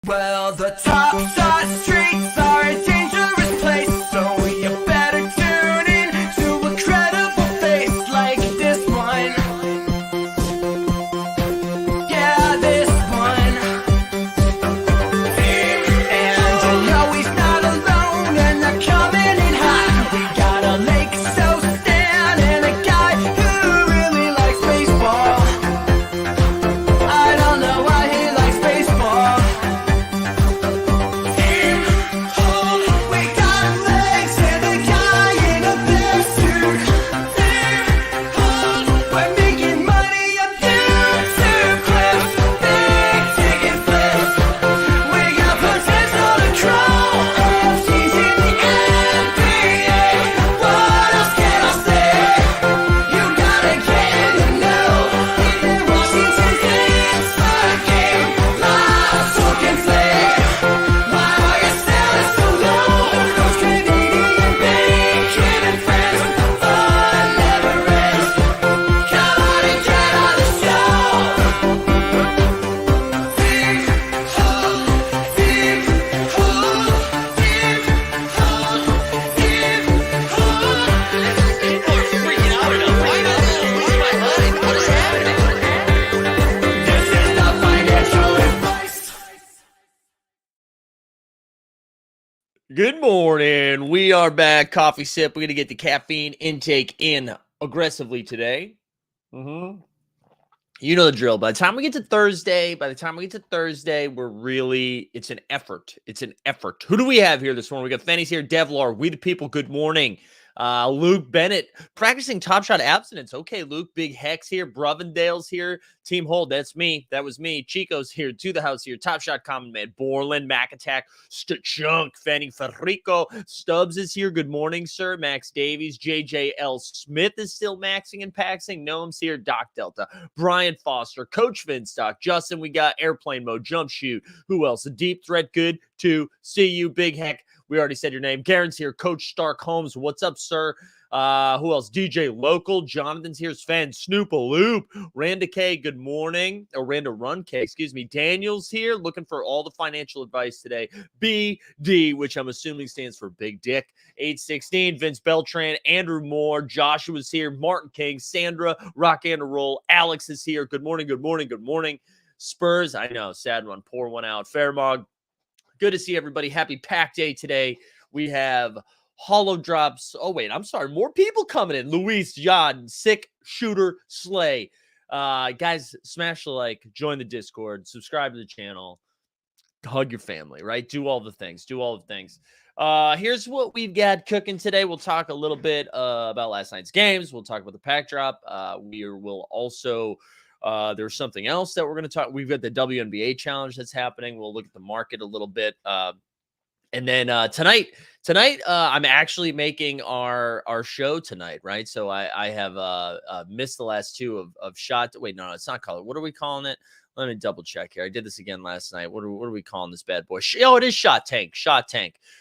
Well, the top shot streets are a dangerous place, so you better tune in to a credible face like this one. Yeah, this one. And you know he's not alone, and they're coming in hot. We got a Lake so Stan and a guy who really likes baseball. I don't know why he likes baseball. Good morning. We are back. Coffee sip. We're going to get the caffeine intake in aggressively today. You know the drill. By the time we get to Thursday, we're really, it's an effort. Who do we have here this morning? We got Fanny's here, Devlar, We the People. Good morning. Luke Bennett practicing Top Shot abstinence. Okay, Luke. Big Hex here. Bruvendale's here. Team Hold. That's me. That was me. Chico's here. To the House here. Top Shot Common Man. Borland. Mac Attack. Chunk. Fanny Ferrico. Stubbs is here. Good morning, sir. Max Davies. JJL Smith is still maxing and paxing. Noam's here. Doc Delta. Brian Foster. Coach Vinstock. Justin, we got Airplane Mode. Jump Shoot. Who else? A Deep Threat. Good to see you. Big Heck. We already said your name. Garen's here. Coach Stark Holmes. What's up, sir? Who else? DJ Local. Jonathan's here. Sven Snoopaloop. Randa K. Good morning. Or Randa Run K. Excuse me. Daniel's here. Looking for all the financial advice today. BD, which I'm assuming stands for Big Dick. 816. Vince Beltran. Andrew Moore. Joshua's here. Martin King. Sandra. Rock and Roll. Alex is here. Good morning. Good morning. Good morning. Spurs. I know. Sad one. Pour one out. Fairmog. Good to see everybody. Happy Pack Day today. We have Holo drops. Oh, wait. I'm sorry. More people coming in. Luis, John, Sick, Shooter, Slay. Guys, smash the like. Join the Discord. Subscribe to the channel. Hug your family, right? Do all the things. Here's what we've got cooking today. We'll talk a little bit about last night's games. We'll talk about the pack drop. We will also... there's something else that we're going to talk. We've got the WNBA challenge that's happening. We'll look at the market a little bit. And then tonight, I'm actually making our show tonight, right? So I have missed the last two of shot. Wait, no, it's not color. What are we calling it? Let me double check here. I did this again last night. What are we calling this bad boy? Oh, it is Shot Tank.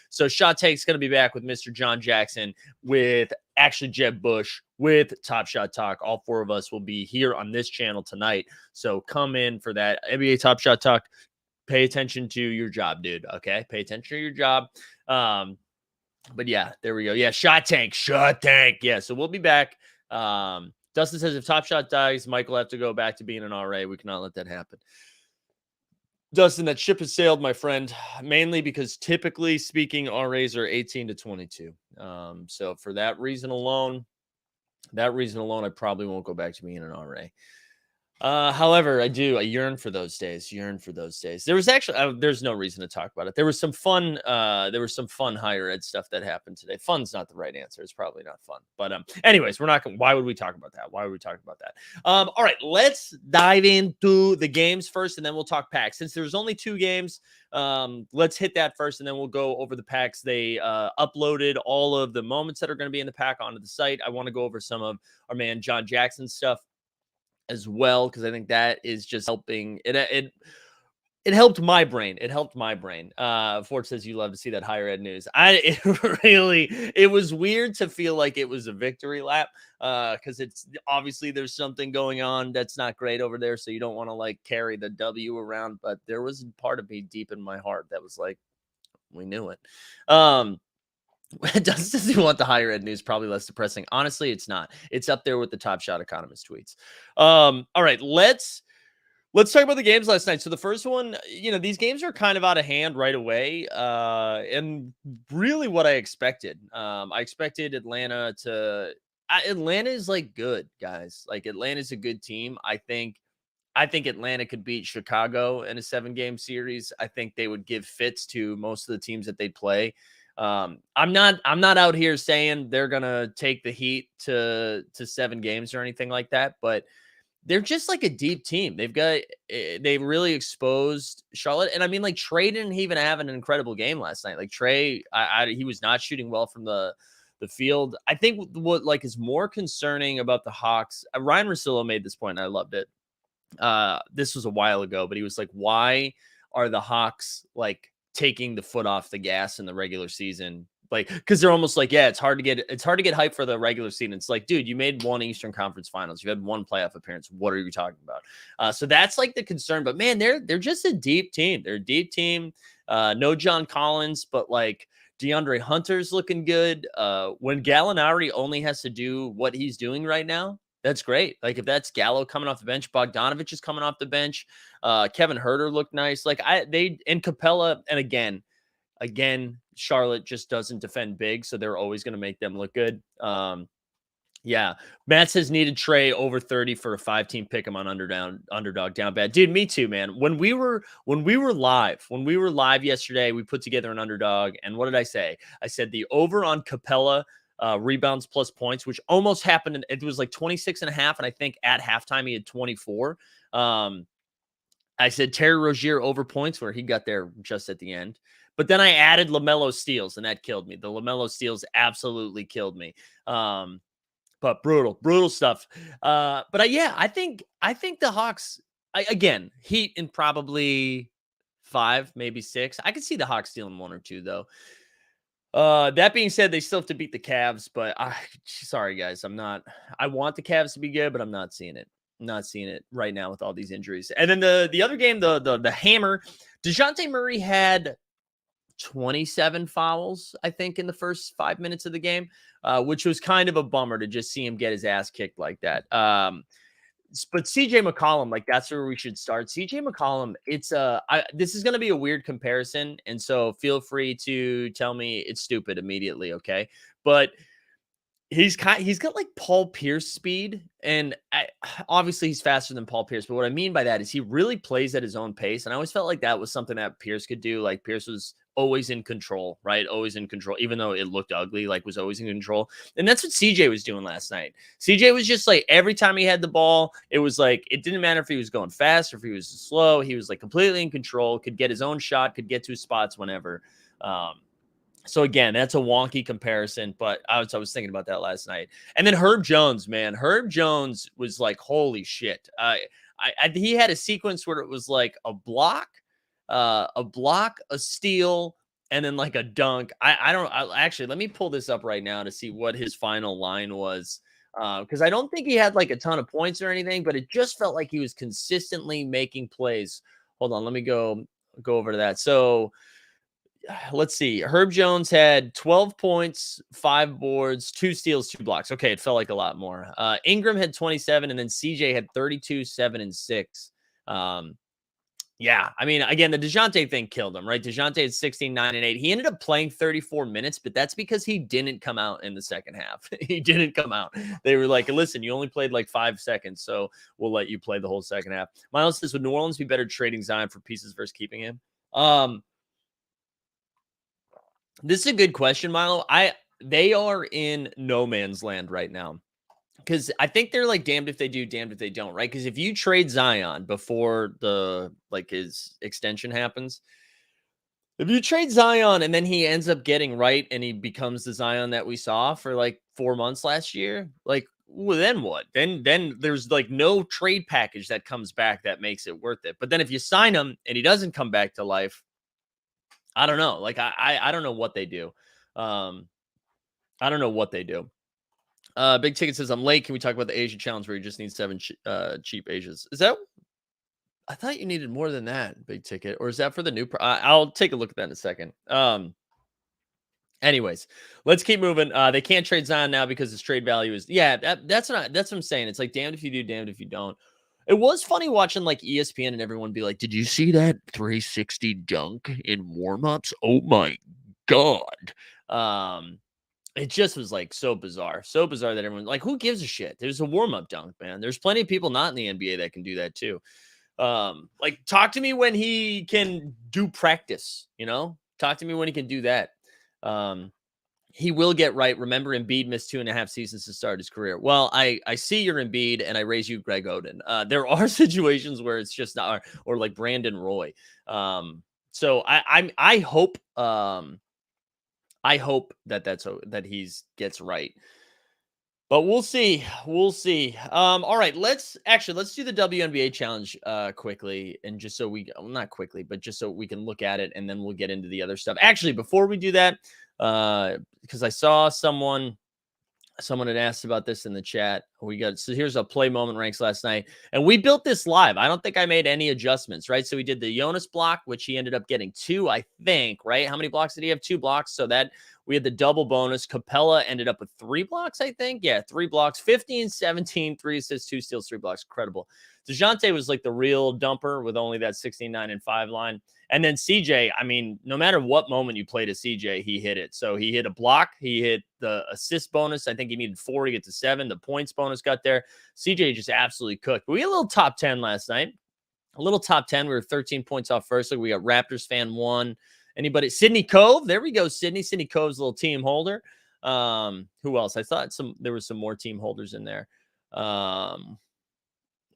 So Shot Tank's going to be back with Mr. John Jackson, with actually Jeb Bush, with Top Shot Talk. All four of us will be here on this channel tonight. So come in for that NBA Top Shot Talk. Pay attention to your job, dude. Okay. Pay attention to your job. But yeah, there we go. Yeah. Shot Tank. Yeah. So we'll be back. Dustin says if Top Shot dies, Mike will have to go back to being an RA. We cannot let that happen. Dustin, that ship has sailed, my friend, mainly because typically speaking, RAs are 18 to 22. So for that reason alone, I probably won't go back to being an RA. However, I yearn for those days. There was actually, there's no reason to talk about it. There was some fun higher ed stuff that happened today. Fun's not the right answer. It's probably not fun, but, anyways, why would we talk about that? All right, let's dive into the games first, and then we'll talk packs. Since there's only two games, let's hit that first, and then we'll go over the packs. They, uploaded all of the moments that are going to be in the pack onto the site. I want to go over some of our man John Jackson's stuff as well, because I think that is just helping it. It helped my brain. It helped my brain. Ford says you love to see that higher ed news. It was weird to feel like it was a victory lap because it's obviously there's something going on that's not great over there. So you don't want to like carry the W around. But there was part of me deep in my heart that was like, we knew it. Does he want the higher ed news? Probably less depressing. Honestly, it's not. It's up there with the Top Shot Economist tweets. All right, let's talk about the games last night. So the first one, these games are kind of out of hand right away, and really what I expected. I expected Atlanta to. Atlanta is like good, guys. Like Atlanta's a good team. I think Atlanta could beat Chicago in a 7-game series. I think they would give fits to most of the teams that they play. I'm not out here saying they're gonna take the Heat to 7 games or anything like that, but they're just like a deep team. They really exposed Charlotte. And I mean, like Trey didn't even have an incredible game last night. Like Trey, he was not shooting well from the field. I think what like is more concerning about the Hawks, Ryan Russillo made this point and I loved it. This was a while ago, but he was like, why are the Hawks like taking the foot off the gas in the regular season? Like, because they're almost like, yeah, it's hard to get hype for the regular season. It's like, dude, you made 1 Eastern Conference Finals, you had 1 playoff appearance. What are you talking about? So that's like the concern. But man, they're just a deep team. They're a deep team. No John Collins, but like DeAndre Hunter's looking good. When Gallinari only has to do what he's doing right now, that's great. Like if that's Gallo coming off the bench, Bogdanovich is coming off the bench. Kevin Huerter looked nice. Like and Capella, and again, Charlotte just doesn't defend big, so they're always going to make them look good. Yeah, Matt says needed Trey over 30 for a 5-team pick him on underdog down bad. Dude, me too, man. When we were live yesterday, we put together an underdog, and what did I say? I said the over on Capella rebounds plus points, which almost happened. It was like 26.5, and I think at halftime he had 24. I said Terry Rozier over points, where he got there just at the end. But then I added LaMelo steals, and that killed me. The LaMelo steals absolutely killed me. But brutal stuff. But I think the Hawks, again, Heat in probably 5, maybe 6. I could see the Hawks stealing 1 or 2, though. That being said, they still have to beat the Cavs, but sorry guys, I want the Cavs to be good, but I'm not seeing it. I'm not seeing it right now with all these injuries. And then the other game, the hammer, DeJounte Murray had 27 fouls, I think, in the first 5 minutes of the game, which was kind of a bummer to just see him get his ass kicked like that. But CJ McCollum, like that's where we should start. CJ McCollum, this is going to be a weird comparison, and so feel free to tell me it's stupid immediately, okay? But he's got like Paul Pierce speed, and obviously he's faster than Paul Pierce. But what I mean by that is he really plays at his own pace, and I always felt like that was something that Pierce could do. Like Pierce was always in control, right? Always in control, even though it looked ugly, like was always in control. And that's what CJ was doing last night. CJ was just like, every time he had the ball, it was like, it didn't matter if he was going fast or if he was slow. He was like completely in control, could get his own shot, could get to his spots whenever. So again, that's a wonky comparison, but I was thinking about that last night. And then Herb Jones, man, Herb Jones was like, holy shit. He had a sequence where it was like a block, a steal, and then like a dunk. Actually, let me pull this up right now to see what his final line was. Because I don't think he had like a ton of points or anything, but it just felt like he was consistently making plays. Hold on, let me go over to that. So let's see. Herb Jones had 12 points, 5 boards, 2 steals, 2 blocks. Okay, it felt like a lot more. Ingram had 27, and then CJ had 32, 7, and 6. Yeah, I mean, again, the DeJounte thing killed him, right? DeJounte had 16, 9, and 8. He ended up playing 34 minutes, but that's because he didn't come out in the second half. He didn't come out. They were like, listen, you only played like 5 seconds, so we'll let you play the whole second half. Miles says, would New Orleans be better trading Zion for pieces versus keeping him? This is a good question, Milo. They are in no man's land right now, because I think they're like damned if they do, damned if they don't, right? Because if you trade Zion before his extension happens, if you trade Zion and then he ends up getting right and he becomes the Zion that we saw for like 4 months last year, like well, then what? Then there's like no trade package that comes back that makes it worth it. But then if you sign him and he doesn't come back to life, I don't know. Like I don't know what they do. Um, I don't know what they do. Big Ticket says, I'm late. Can we talk about the Asia challenge where you just need 7 cheap Asias? Is that, I thought you needed more than that, Big Ticket, or is that for the new? I'll take a look at that in a second. Anyways, let's keep moving. They can't trade Zion now because his trade value is, yeah, that's what I'm saying. It's like, damned if you do, damned if you don't. It was funny watching like ESPN and everyone be like, did you see that 360 dunk in warmups? Oh my God. It just was like so bizarre that everyone, like, who gives a shit? There's a warm-up dunk, man. There's plenty of people not in the NBA that can do that too. Like, talk to me when he can do practice, talk to me when he can do that. He will get right. Remember, Embiid missed 2.5 seasons to start his career. Well, I see your Embiid and I raise you Greg Oden. There are situations where it's just not, or like Brandon Roy. So I hope, that he's gets right. But we'll see. We'll see. All right, let's do the WNBA challenge quickly, and just so not quickly, but just so we can look at it, and then we'll get into the other stuff. Actually, before we do that, because I saw someone had asked about this in the chat. So here's a play moment ranks last night, and we built this live. I don't think I made any adjustments, right? So we did the Jonas block, which he ended up getting 2, I think, right? How many blocks did he have? 2 blocks. So that we had the double bonus. Capella ended up with 3 blocks, I think. Yeah, 3 blocks, 15, 17, 3 assists, 2 steals, 3 blocks. Incredible. DeJounte was like the real dumper with only that 16, 9, and 5 line. And then CJ, I mean, no matter what moment you play to CJ, he hit it. So he hit a block. He hit the assist bonus. I think he needed 4 to get to 7. The points bonus got there. CJ just absolutely cooked. But we had a little top 10 last night. A little top 10. We were 13 points off first. So we got Raptors fan 1. Anybody? Sydney Cove. There we go. Sydney Cove's a little team holder. Who else? I thought there was some more team holders in there.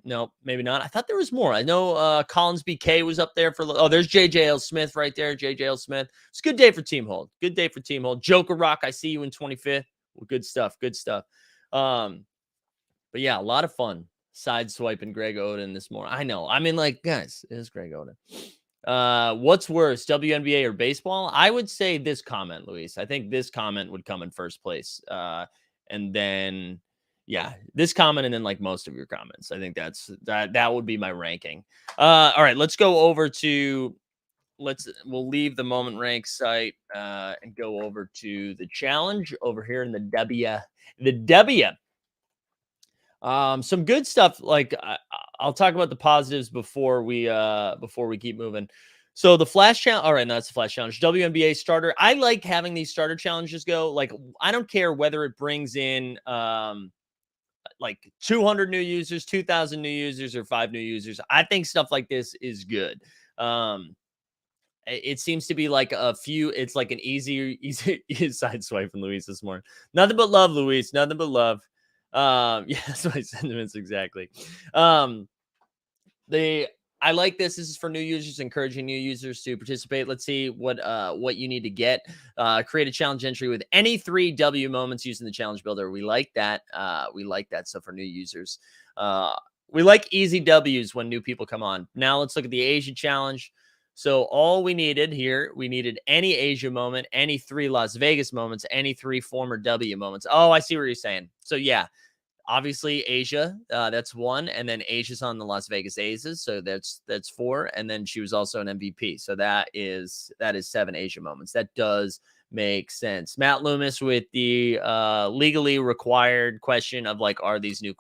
No, maybe not. I thought there was more. I know Collins BK was up there there's JJL Smith right there. JJL Smith. It's a good day for team hold. Good day for team hold. Joker Rock, I see you in 25th. Well, good stuff. Good stuff. But yeah, a lot of fun. Side swiping Greg Oden this morning. I know. I mean, like, guys, it is Greg Oden. What's worse, WNBA or baseball? I would say this comment, Luis. I think this comment would come in first place. And then, yeah, this comment, and then like most of your comments. I think that would be my ranking. All right, let's go over to we'll leave the moment rank site and go over to the challenge over here in the W. Some good stuff. Like I'll talk about the positives before we keep moving. So the flash challenge. All right, no, that's the flash challenge. WNBA starter. I like having these starter challenges go. Like, I don't care whether it brings in like 200 new users, 2,000 new users, or 5 new users. I think stuff like this is good. It seems to be like it's like an easy side swipe from Luis this morning. Nothing but love, Luis. Nothing but love. Yeah, that's my sentiments exactly. I like this. This is for new users, encouraging new users to participate. Let's see what you need to get. Create a challenge entry with any 3 W moments using the challenge builder. We like that. So for new users, we like easy W's when new people come on. Now let's look at the Asia challenge. So all we needed any Asia moment, any 3 Las Vegas moments, any 3 former W moments. Oh, I see what you're saying. So yeah, obviously Asia, that's 1, and then Asia's on the Las Vegas Aces, so that's 4, and then she was also an MVP. So that is 7 Asia moments. That does make sense. Matt Loomis with the legally required question of like, are these new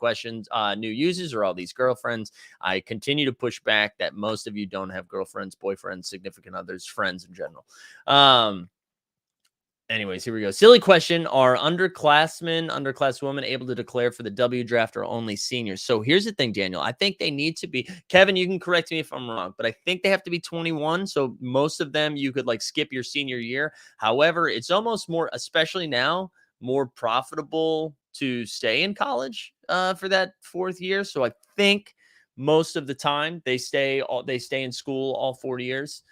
users, or all these girlfriends? I continue to push back that most of you don't have girlfriends, boyfriends, significant others, friends in general. Anyways, here we go. Silly question. Are underclasswomen able to declare for the W draft, or only seniors? So here's the thing, Daniel. I think they need to be, Kevin, you can correct me if I'm wrong, but I think they have to be 21. So most of them, you could like skip your senior year. However, it's almost more, especially now, more profitable to stay in college for that 4th year. So I think most of the time they stay in school all 4 years.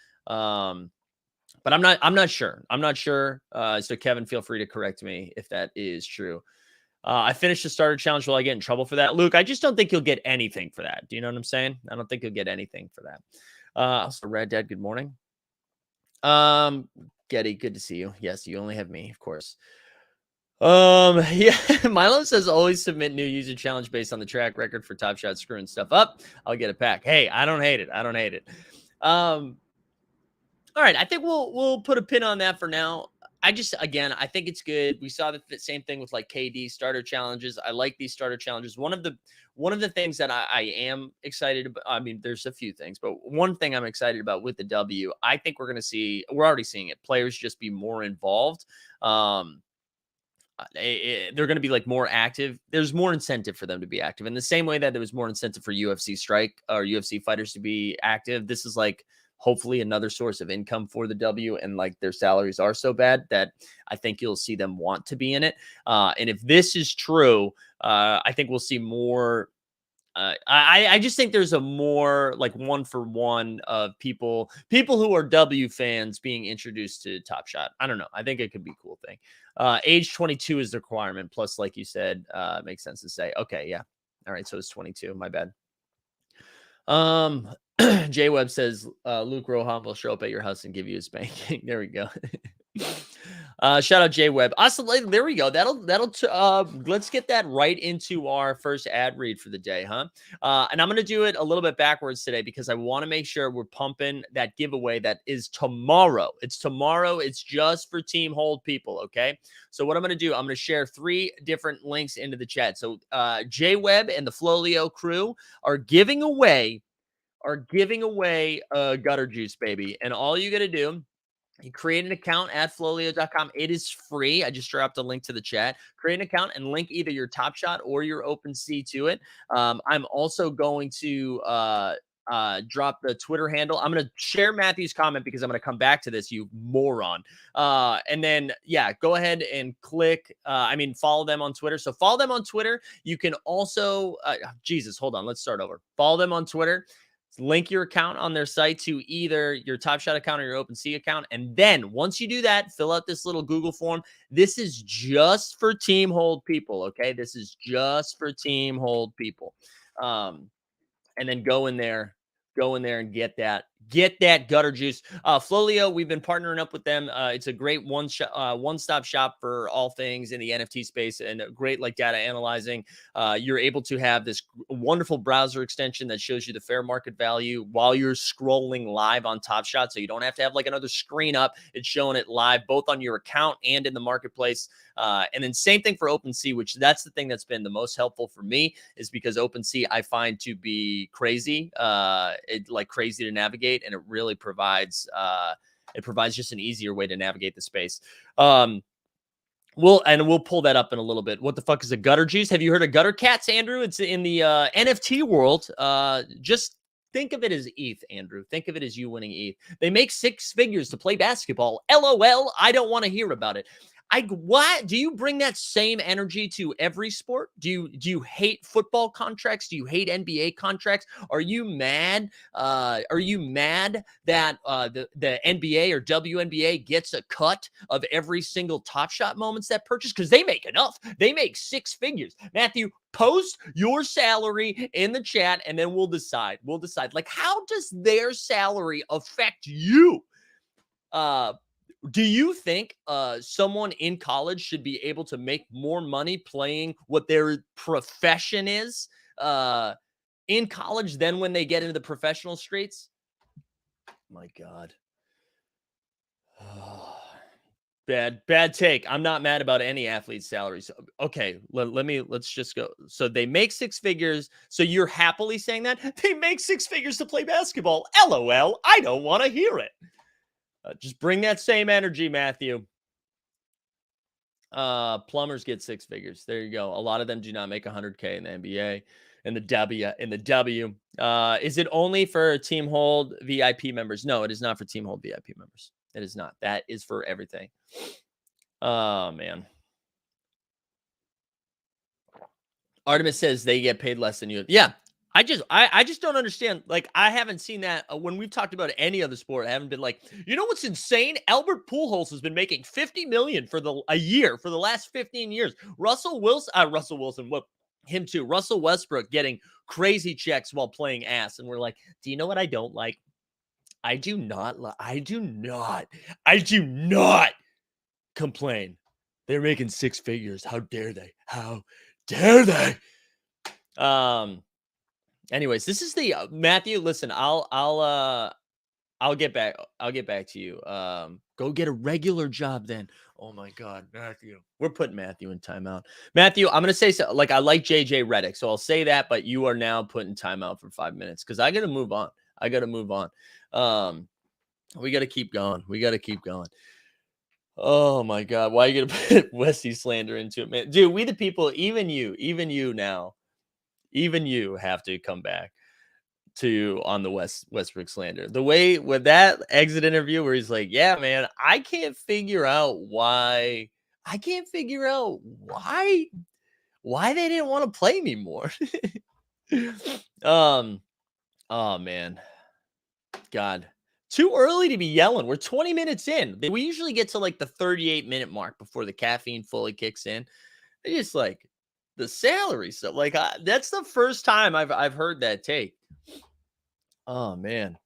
But I'm not sure. So Kevin, feel free to correct me if that is true. I finished the starter challenge. Will I get in trouble for that? Luke, I just don't think you'll get anything for that. Do you know what I'm saying? I don't think you'll get anything for that. Also, Red Dad, good morning. Getty, good to see you. Yes, you only have me, of course. Yeah, Milo says always submit new user challenge based on the track record for Top Shot screwing stuff up. I'll get it back. Hey, I don't hate it. I don't hate it. All right, I think we'll put a pin on that for now. I think it's good. We saw the same thing with like KD starter challenges. I like these starter challenges. One of the things that I am excited about, I mean, there's a few things, but one thing I'm excited about with the W, I think we're already seeing it. Players just be more involved. They're going to be like more active. There's more incentive for them to be active in the same way that there was more incentive for UFC strike or UFC fighters to be active. This is like hopefully another source of income for the W, and like their salaries are so bad that I think you'll see them want to be in it. And if this is true, I think we'll see more. I just think there's a more like 1-for-1 of people who are W fans being introduced to Top Shot. I don't know. I think it could be a cool thing. Age 22 is the requirement. Plus, like you said, makes sense to say. Okay, yeah. All right, so it's 22. My bad. J Webb says Luke Rohan will show up at your house and give you a spanking. There we go. Shout out J Webb. Awesome. There we go. Let's get that right into our first ad read for the day, huh? And I'm going to do it a little bit backwards today because I want to make sure we're pumping that giveaway that is tomorrow. It's tomorrow. It's just for Team Hold people. Okay. So what I'm going to do, I'm going to share 3 different links into the chat. So J Webb and the Flolio crew are giving away gutter juice, baby. And all you got to do, you create an account at Flolio.com. It is free. I just dropped a link to the chat. Create an account and link either your Top Shot or your OpenSea to it. I'm also going to drop the Twitter handle. I'm going to share Matthew's comment because I'm going to come back to this, you moron. And then, yeah, go ahead and follow them on Twitter. So follow them on Twitter. You can also, hold on. Let's start over. Follow them on Twitter. Link your account on their site to either your Top Shot account or your OpenSea account. And then once you do that, fill out this little Google form. This is just for Team Hold people. Okay. This is just for Team Hold people. And then go in there and get that gutter juice. Flolio, we've been partnering up with them. It's a great one-stop shop for all things in the NFT space and great like data analyzing. You're able to have this wonderful browser extension that shows you the fair market value while you're scrolling live on Top Shot. So you don't have to have like another screen up. It's showing it live both on your account and in the marketplace. And then same thing for OpenSea, which that's the thing that's been the most helpful for me is because OpenSea I find to be crazy. Crazy to navigate, and it really provides just an easier way to navigate the space. We'll pull that up in a little bit. What the fuck is a gutter juice? Have you heard of gutter cats, Andrew? It's in the NFT world. Just think of it as ETH, Andrew. Think of it as you winning ETH. They make 6 figures to play basketball. LOL. I don't want to hear about it. Why do you bring that same energy to every sport? Do you hate football contracts? Do you hate NBA contracts? Are you mad? Are you mad that the NBA or WNBA gets a cut of every single Top Shot moments that purchase? Because they make enough. They make 6 figures. Matthew, post your salary in the chat, and then we'll decide. Like, how does their salary affect you? Do you think someone in college should be able to make more money playing what their profession is in college than when they get into the professional streets? My God. Bad take. I'm not mad about any athlete's salaries. Okay, let's just go. So they make 6 figures. So you're happily saying that? They make 6 figures to play basketball. LOL. I don't want to hear it. Just bring that same energy, Matthew. Plumbers get 6 figures. There you go. A lot of them do not make 100K in the NBA. In the W. Is it only for Team Hold VIP members? No, it is not for Team Hold VIP members. It is not. That is for everything. Oh, man. Artemis says they get paid less than you. Yeah, I just don't understand. Like, I haven't seen that when we've talked about any other sport. I haven't been like, you know what's insane? Albert Pujols has been making $50 million for a year for the last 15 years. Russell Wilson, what him too. Russell Westbrook getting crazy checks while playing ass, and we're like, do you know what I don't like? I do not complain. They're making six figures. How dare they? How dare they? Anyways, this is the Matthew. Listen, I'll get back. I'll get back to you. Go get a regular job then. Oh my God, Matthew. We're putting Matthew in timeout. Matthew, I'm gonna say so. Like, I like JJ Redick, so I'll say that. But you are now putting timeout for 5 minutes because I gotta move on. We gotta keep going. Oh my God, why are you gonna put Wesley slander into it, man? Dude, we the people. Even you now. Even you have to come back to on the Westbrook slander. The way with that exit interview where he's like, "Yeah, man, I can't figure out why why they didn't want to play me more." um, oh man, God, too early to be yelling. We're 20 minutes in. We usually get to like the 38-minute mark before the caffeine fully kicks in. They just like the salary stuff. Like, that's the first time I've heard that take. Oh man.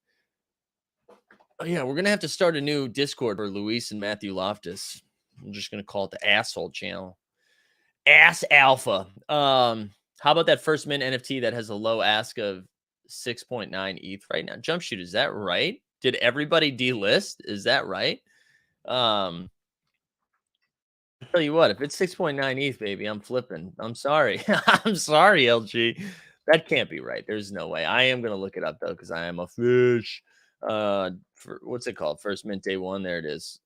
Oh, yeah, we're gonna have to start a new Discord for Luis and Matthew Loftus. I'm just gonna call it the asshole channel. Ass Alpha. How about that first mint NFT that has a low ask of 6.9 ETH right now? Jump shoot, is that right? Did everybody delist? Is that right? I'll tell you what, if it's 6.9 ETH, baby, I'm flipping. I'm sorry. I'm sorry, LG. That can't be right. There's no way. I am gonna look it up though, because I am a fish. For what's it called? First mint day one. There it is.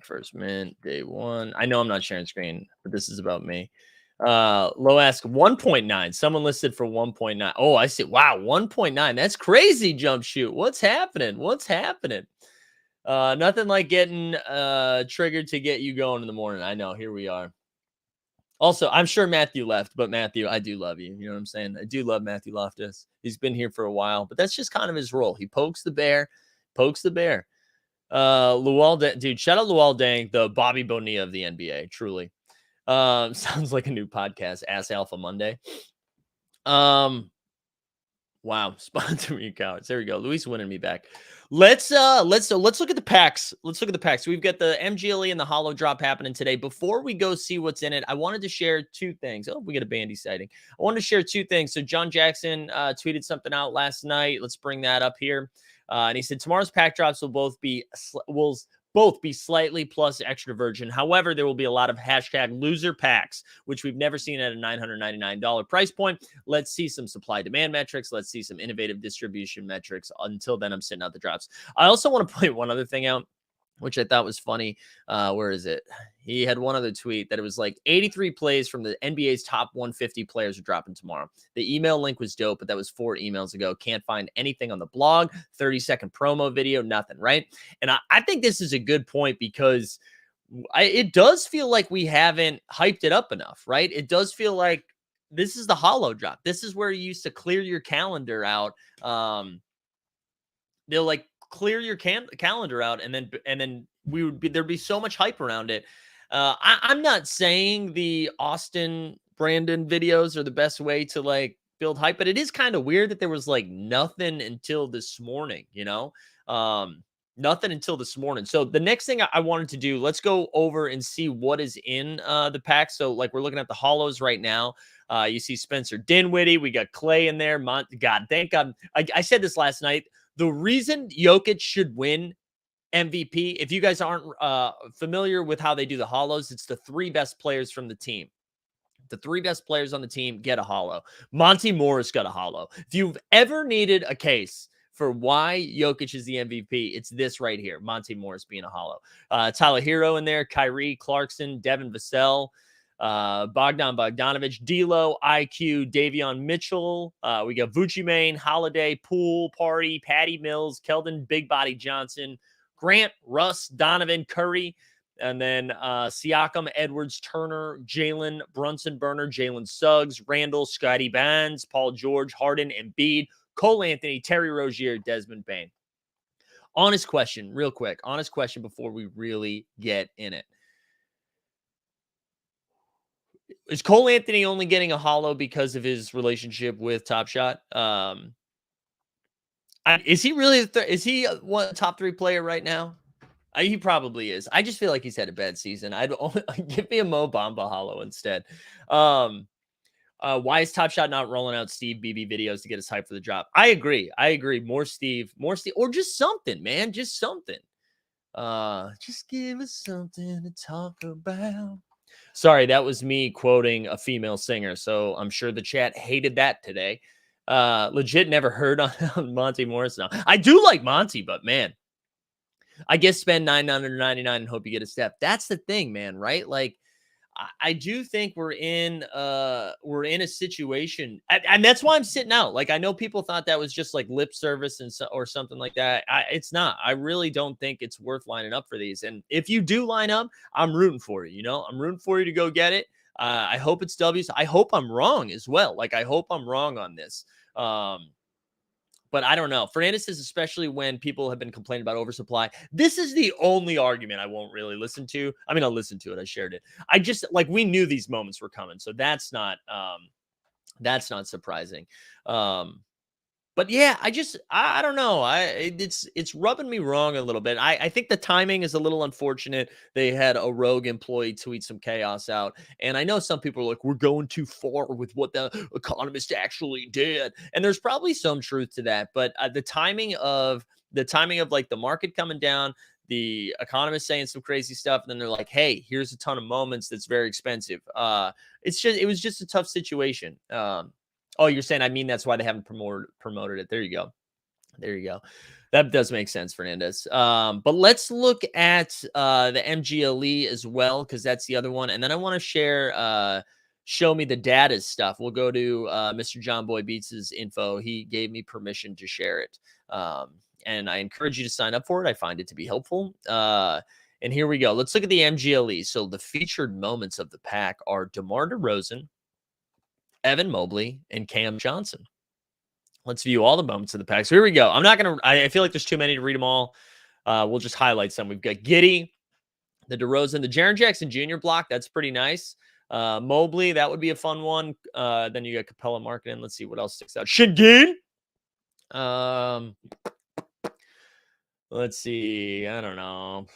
First mint day one. I know I'm not sharing screen, but this is about me. Low ask 1.9. Someone listed for 1.9. Oh, I see. Wow, 1.9. That's crazy, jump shoot. What's happening? Nothing like getting triggered to get you going in the morning. I know. Here we are. Also, I'm sure Matthew left, but Matthew, I do love you. You know what I'm saying? I do love Matthew Loftus. He's been here for a while, but that's just kind of his role. He pokes the bear. Luol, dude, shout out Luol Deng, the Bobby Bonilla of the NBA. Truly, sounds like a new podcast. Ass Alpha Monday. Wow, sponsor me, cowards. There we go. Luis winning me back. Let's look at the packs. We've got the MGLE and the Holo drop happening today. Before we go see what's in it, I wanted to share two things. Oh, we got a Bandy sighting. I wanted to share two things. So John Jackson tweeted something out last night. Let's bring that up here. And he said tomorrow's pack drops will both be slightly plus extra virgin. However, there will be a lot of hashtag loser packs, which we've never seen at a $999 price point. Let's see some supply demand metrics. Let's see some innovative distribution metrics. Until then, I'm sitting out the drops. I also want to point one other thing out, which I thought was funny. Where is it? He had one other tweet that it was like 83 plays from the NBA's top 150 players are dropping tomorrow. The email link was dope, but that was 4 emails ago. Can't find anything on the blog, 30-second promo video, nothing, right? And I think this is a good point because it does feel like we haven't hyped it up enough, right? It does feel like this is the Holo drop. This is where you used to clear your calendar out. They'll like clear your calendar out, and then there'd be so much hype around it. I'm not saying the Austin Brandon videos are the best way to like build hype, but it is kind of weird that there was like nothing until this morning, nothing until this morning. So the next thing I wanted to do, let's go over and see what is in the pack. So like we're looking at the Holos right now. You see Spencer Dinwiddie. We got Clay in there. God, thank God. I said this last night. The reason Jokic should win MVP, if you guys aren't familiar with how they do the Holos, it's the 3 best players from the team. The 3 best players on the team get a Holo. Monty Morris got a Holo. If you've ever needed a case for why Jokic is the MVP, it's this right here. Monty Morris being a Holo. Tyler Hero in there, Kyrie Clarkson, Devin Vassell, Bogdan Bogdanovic, D'Lo, IQ, Davion Mitchell. We got Vucci Main, Holiday, Poole, Party, Patty Mills, Keldon Big Body Johnson, Grant, Russ, Donovan, Curry. And then Siakam, Edwards, Turner, Jalen, Brunson, Burner, Jalen Suggs, Randall, Scotty Barnes, Paul George, Harden, Embiid, Cole Anthony, Terry Rozier, Desmond Bane. Honest question, real quick. Honest question before we really get in it. Is Cole Anthony only getting a holo because of his relationship with Top Shot? Is he really? Is he one top 3 player right now? He probably is. I just feel like he's had a bad season. I'd give me a Mo Bamba holo instead. Why is Top Shot not rolling out Steve BB videos to get us hyped for the drop? I agree. More Steve, or just something, man. Just something. Just give us something to talk about. Sorry, that was me quoting a female singer. So I'm sure the chat hated that today. Legit never heard on Monty Morris now. I do like Monty, but man, I guess spend $9.99 and hope you get a step. That's the thing, man, right? Like, I do think we're in a situation, and that's why I'm sitting out. Like, I know people thought that was just like lip service or something like that. It's not. I really don't think it's worth lining up for these. And if you do line up, I'm rooting for you. You know, I'm rooting for you to go get it. I hope it's W's. I hope I'm wrong as well. Like, I hope I'm wrong on this. But I don't know. Fernandez says, especially when people have been complaining about oversupply. This is the only argument I won't really listen to. I mean, I'll listen to it. I shared it. I just like, we knew these moments were coming. So that's not surprising. But yeah, I don't know. It's rubbing me wrong a little bit. I think the timing is a little unfortunate. They had a rogue employee tweet some chaos out. And I know some people are like, we're going too far with what the Economist actually did. And there's probably some truth to that. But the timing of like the market coming down, the Economist saying some crazy stuff, and then they're like, hey, here's a ton of moments that's very expensive. It was just a tough situation. Oh, you're saying, I mean, that's why they haven't promoted it. There you go. There you go. That does make sense, Fernandez. But let's look at the MGLE as well, because that's the other one. And then I want to share show me the data stuff. We'll go to Mr. John Boy Beats' info. He gave me permission to share it. And I encourage you to sign up for it. I find it to be helpful. And here we go. Let's look at the MGLE. So the featured moments of the pack are DeMar DeRozan, Evan Mobley, and Cam Johnson. Let's view all the moments of the pack. So here we go. I'm not going to, I feel like there's too many to read them all. We'll just highlight some. We've got Giddey, the DeRozan, the Jaren Jackson Jr. block. That's pretty nice. Mobley, that would be a fun one. Then you got Capella Marketing. Let's see what else sticks out. Shingin. Let's see. I don't know.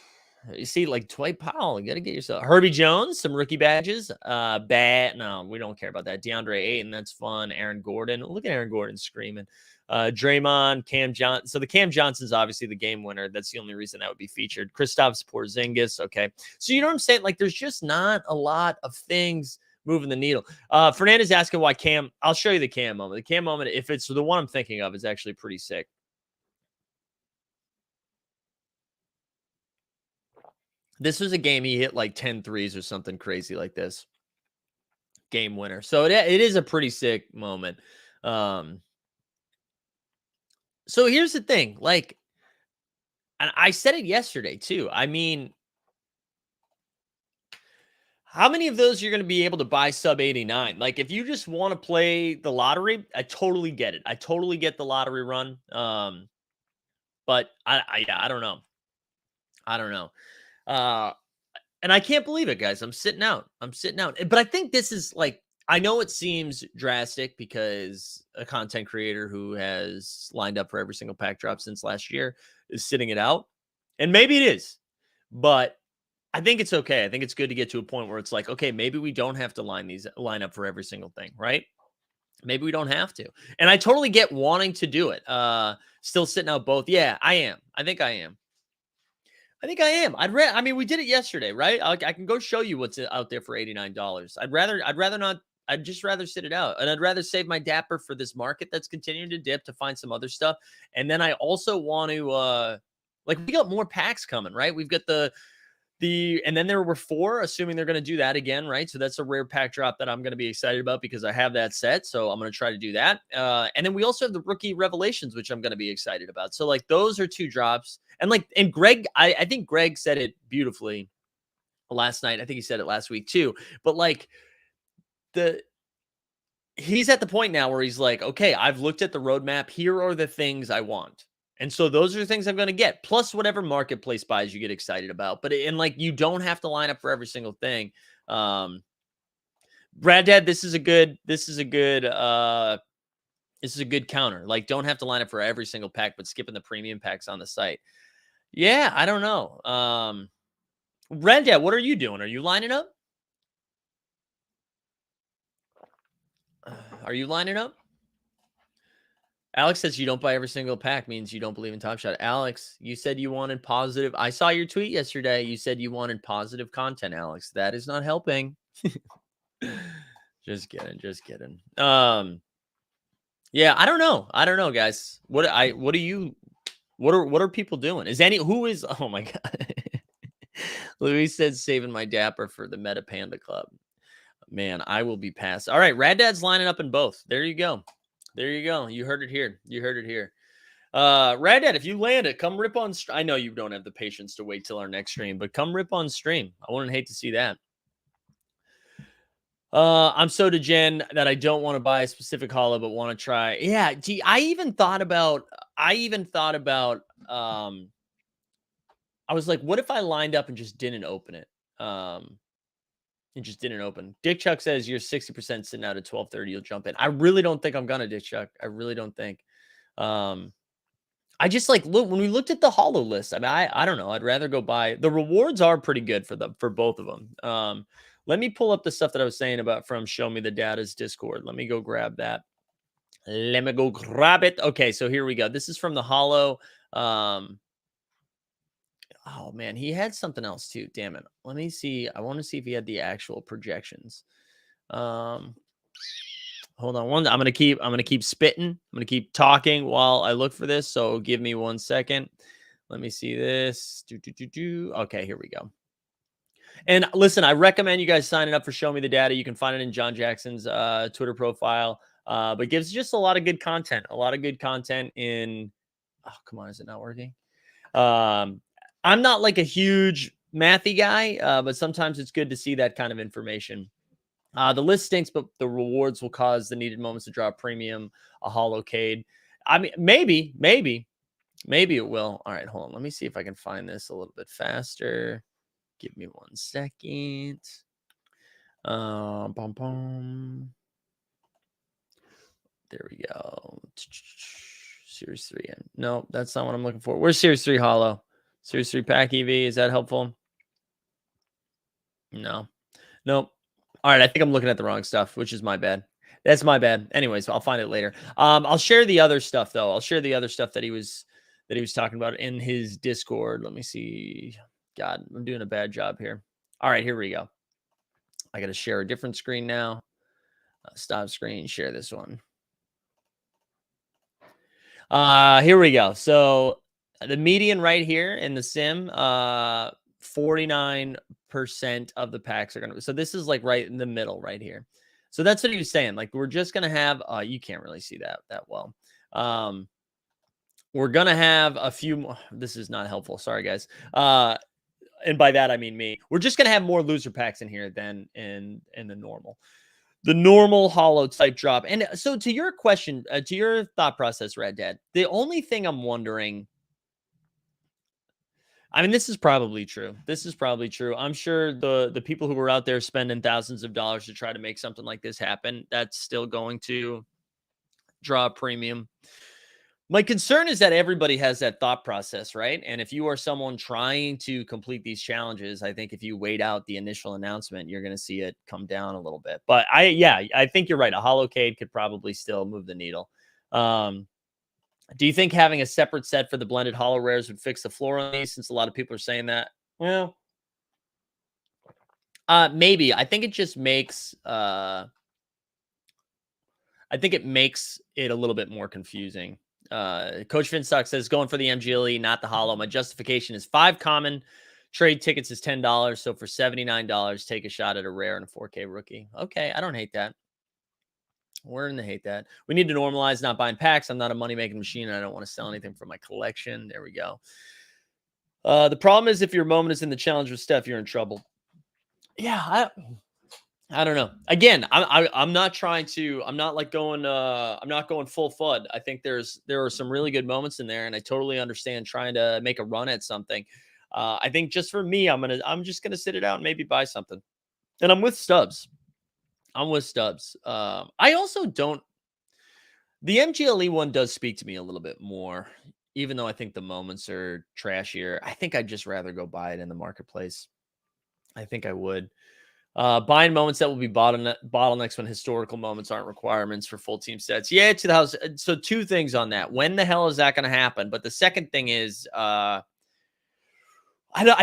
You see, like Dwight Powell, you got to get yourself Herbie Jones, some rookie badges. No, we don't care about that. DeAndre Ayton, that's fun. Aaron Gordon, look at Aaron Gordon screaming. Draymond, Cam Johnson. So the Cam Johnson's obviously the game winner. That's the only reason that would be featured. Kristaps Porzingis. Okay, so you know what I'm saying? Like, there's just not a lot of things moving the needle. Fernandez asking why Cam. I'll show you the Cam moment. The Cam moment, if it's the one I'm thinking of, is actually pretty sick. This was a game he hit like 10 threes or something crazy like this. Game winner. So it is a pretty sick moment. So here's the thing. Like, and I said it yesterday too. I mean, how many of those you're going to be able to buy sub 89? Like, if you just want to play the lottery, I totally get it. I totally get the lottery run. But I don't know. I don't know. And I can't believe it, guys. I'm sitting out. But I think this is like, I know it seems drastic because a content creator who has lined up for every single pack drop since last year is sitting it out. And maybe it is, but I think it's okay. I think it's good to get to a point where it's like, okay, maybe we don't have to line up for every single thing, right? Maybe we don't have to. And I totally get wanting to do it. Still sitting out both. Yeah, I am. I think I am. I mean, we did it yesterday, right? I can go show you what's out there for $89. I'd rather not. I'd just rather sit it out, and I'd rather save my dapper for this market that's continuing to dip to find some other stuff. And then I also want to, like, we got more packs coming, right? We've got and then there were 4, assuming they're going to do that again, right? So that's a rare pack drop that I'm going to be excited about because I have that set. So I'm going to try to do that. And then we also have the rookie revelations, which I'm going to be excited about. So like, those are 2 drops. And Greg, I think Greg said it beautifully. last night. I think he said it last week too. But like he's at the point now where he's like, okay, I've looked at the roadmap. Here are the things I want. And so those are the things I'm going to get, plus whatever marketplace buys you get excited about. But like, you don't have to line up for every single thing. Brad Dad, this is a good counter. Like, don't have to line up for every single pack, but skipping the premium packs on the site. Yeah, I don't know. Red Dad, what are you doing? Are you lining up? Are you lining up? Alex says you don't buy every single pack means you don't believe in Top Shot. Alex, you said you wanted positive. I saw your tweet yesterday. You said you wanted positive content, Alex. That is not helping. Just kidding. Yeah, I don't know, guys. What are people doing? Oh my God. Louis said saving my dapper for the Meta Panda Club. Man, I will be passed. All right, Rad Dad's lining up in both. There you go. You heard it here. Rad Dad, if you land it, come rip on. I know you don't have the patience to wait till our next stream, but come rip on stream. I wouldn't hate to see that. I'm so degen that I don't want to buy a specific holo, but want to try. Yeah, gee, I even thought about. I was like, what if I lined up and just didn't open it? It just didn't open. Dick Chuck says you're 60% sitting out at 12:30. You'll jump in. I really don't think I'm gonna, Dick Chuck. I really don't think. I just look when we looked at the holo list. I mean, I don't know. I'd rather go buy. The rewards are pretty good for both of them. Let me pull up the stuff that I was saying about from Show Me the Data's Discord. Let me go grab that. Let me go grab it. Okay, so here we go. This is from the holo. Oh man, he had something else too. Damn it. Let me see. I want to see if he had the actual projections. Hold on. I'm gonna keep spitting. I'm gonna keep talking while I look for this. So give me 1 second. Let me see this. Okay, here we go. And listen, I recommend you guys signing up for Show Me the Data. You can find it in John Jackson's Twitter profile. But gives just a lot of good content. In. Oh, come on, is it not working? I'm not like a huge mathy guy, but sometimes it's good to see that kind of information. The list stinks, but the rewards will cause the needed moments to draw a premium, a holocade. I mean, maybe it will. All right, hold on. Let me see if I can find this a little bit faster. Give me 1 second. There we go. Series 3. No, that's not what I'm looking for. Where's Series 3 holo? Series 3 pack EV. Is that helpful? No. Nope. All right. I think I'm looking at the wrong stuff, which is my bad. That's my bad. Anyways, I'll find it later. I'll share the other stuff though. I'll share the other stuff that he was talking about in his Discord. Let me see. God, I'm doing a bad job here. All right, here we go. I got to share a different screen now. Stop screen, share this one. Here we go. So the median right here in the sim, 49% of the packs are going to, so this is like right in the middle right here. So that's what he was saying. Like, we're just going to have, you can't really see that well. We're going to have a few more. This is not helpful. Sorry, guys. And by that, I mean me. We're just going to have more loser packs in here than in the normal holo type drop. And so to your question, to your thought process, Red Dad, the only thing I'm wondering, I mean, this is probably true. I'm sure the people who were out there spending thousands of dollars to try to make something like this happen, that's still going to draw a premium. My concern is that everybody has that thought process, right? And if you are someone trying to complete these challenges, I think if you wait out the initial announcement, you're going to see it come down a little bit. But I think you're right. A holocade could probably still move the needle. Do you think having a separate set for the blended holo rares would fix the floor on these, since a lot of people are saying that? Well, maybe. I think it just makes it a little bit more confusing. Coach Finstock says going for the MGLE, not the holo. My justification is 5 common. Trade tickets is $10. So for $79, take a shot at a rare and a 4K rookie. Okay, I don't hate that. We're in the hate that. We need to normalize not buying packs. I'm not a money-making machine, and I don't want to sell anything from my collection. There we go. The problem is if your moment is in the challenge with Steph, you're in trouble. Yeah, I don't know. Again, I'm not trying to. I'm not like going. I'm not going full FUD. I think there are some really good moments in there, and I totally understand trying to make a run at something. I think just for me, I'm just gonna sit it out and maybe buy something. And I'm with Stubbs. I'm with Stubbs. I also don't. The MGLE one does speak to me a little bit more, even though I think the moments are trashier. I think I'd just rather go buy it in the marketplace. I think I would. Buying moments that will be bottlenecks when historical moments aren't requirements for full team sets. Yeah, to the house. So two things on that. When the hell is that going to happen? But the second thing is, I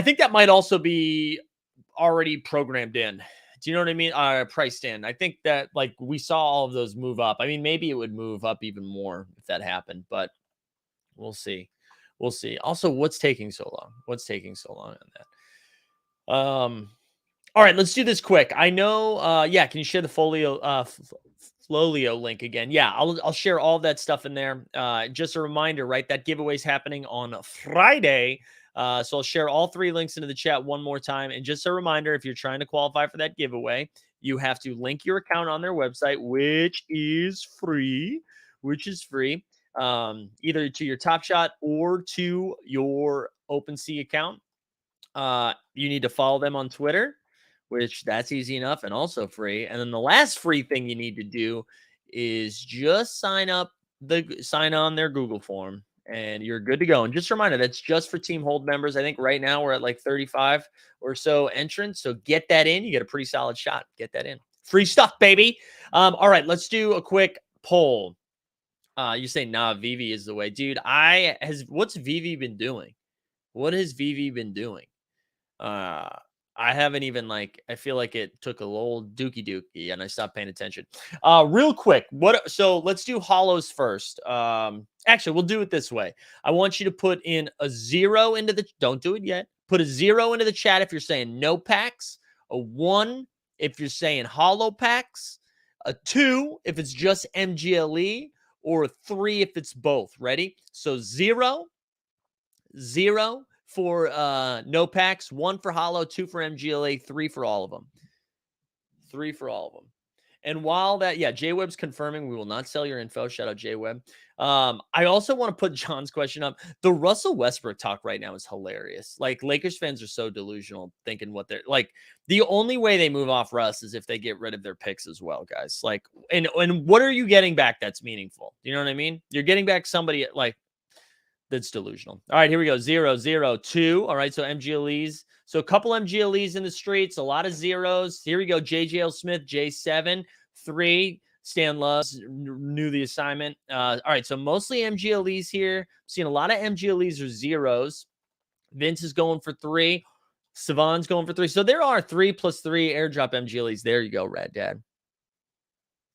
think that might also be already programmed in. Do you know what I mean? Priced in. I think that like we saw all of those move up. I mean, maybe it would move up even more if that happened, but we'll see. We'll see. Also, what's taking so long? What's taking so long on that? All right, let's do this quick. I know, yeah, can you share the Folio link again? Yeah, I'll share all that stuff in there. Just a reminder, right? That giveaway is happening on Friday. So I'll share all three links into the chat one more time. And just a reminder, if you're trying to qualify for that giveaway, you have to link your account on their website, which is free, either to your Top Shot or to your OpenSea account. You need to follow them on Twitter, which that's easy enough and also free. And then the last free thing you need to do is just sign on their Google form and you're good to go. And just a reminder, that's just for Team Hold members. I think right now we're at like 35 or so entrants. So get that in. You get a pretty solid shot. Get that in. Free stuff, baby. All right, let's do a quick poll. You say, nah, Vivi is the way. Dude, what's Vivi been doing? What has Vivi been doing? I haven't even I feel like it took a little dookie and I stopped paying attention. Real quick, so let's do holos first. Actually, we'll do it this way. I want you to put in a 0 into don't do it yet. Put a 0 into the chat if you're saying no packs, a 1 if you're saying holo packs, a 2 if it's just MGLE, or a 3 if it's both. Ready? So 0 for no packs, 1 for holo, 2 for MGLA, 3 for all of them. 3 for all of them. And while that, yeah, J-Web's confirming we will not sell your info. Shout out J-Web. I also want to put John's question up. The Russell Westbrook talk right now is hilarious. Like, Lakers fans are so delusional thinking what they're like. The only way they move off Russ is if they get rid of their picks as well, guys. Like, and what are you getting back that's meaningful? You know what I mean? You're getting back somebody like, that's delusional. All right, here we go. 0, 0, 2. All right, so MGLEs. So a couple MGLEs in the streets, a lot of zeros. Here we go. JJL Smith, J7, 3. Stan Loves knew the assignment. All right, so mostly MGLEs here. Seeing a lot of MGLEs or zeros. Vince is going for 3. Savon's going for 3. So there are 3 plus 3 airdrop MGLEs. There you go, Red Dad.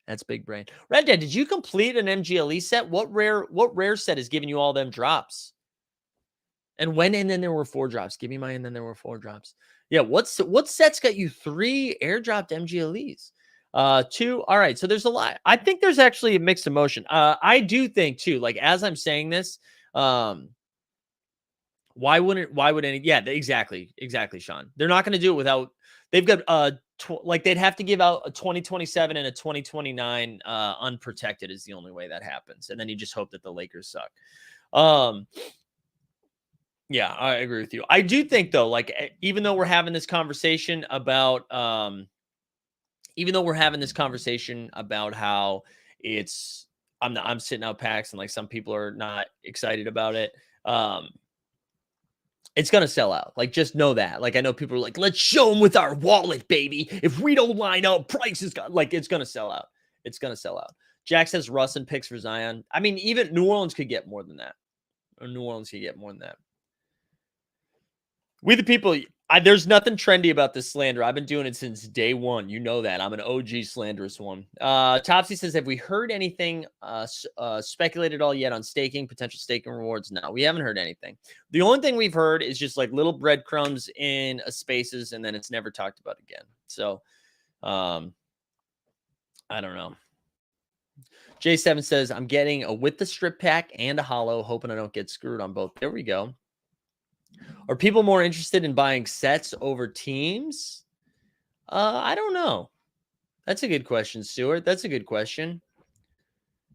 That's big brain. Red Dad, did you complete an MGLE set? What rare set is giving you all them drops? And then there were 4 drops. Give me my and then there were 4 drops. Yeah, what sets got you 3 airdropped MGLEs? 2. All right, so there's a lot. I think there's actually a mixed emotion. I do think too, like as I'm saying this, why would any? Yeah, exactly, Sean. They're not going to do it without. They've got they'd have to give out a 2027 and a 2029 unprotected is the only way that happens, and then you just hope that the Lakers suck. Yeah, I agree with you. I do think though, like even though we're having this conversation about how it's I'm sitting out packs and like some people are not excited about it. It's going to sell out. Like, just know that. Like, I know people are like, let's show them with our wallet, baby. If we don't line up, price is like, it's going to sell out. It's going to sell out. Jack says Russ and picks for Zion. I mean, even New Orleans could get more than that. We the people, there's nothing trendy about this slander. I've been doing it since day one. You know that. I'm an OG slanderous one. Topsy says, have we heard anything speculated all yet on potential staking rewards? No, we haven't heard anything. The only thing we've heard is just like little breadcrumbs in spaces, and then it's never talked about again. So I don't know. J7 says, I'm getting a with the strip pack and a holo, hoping I don't get screwed on both. There we go. Are people more interested in buying sets over teams? I don't know. That's a good question, Stuart. That's a good question.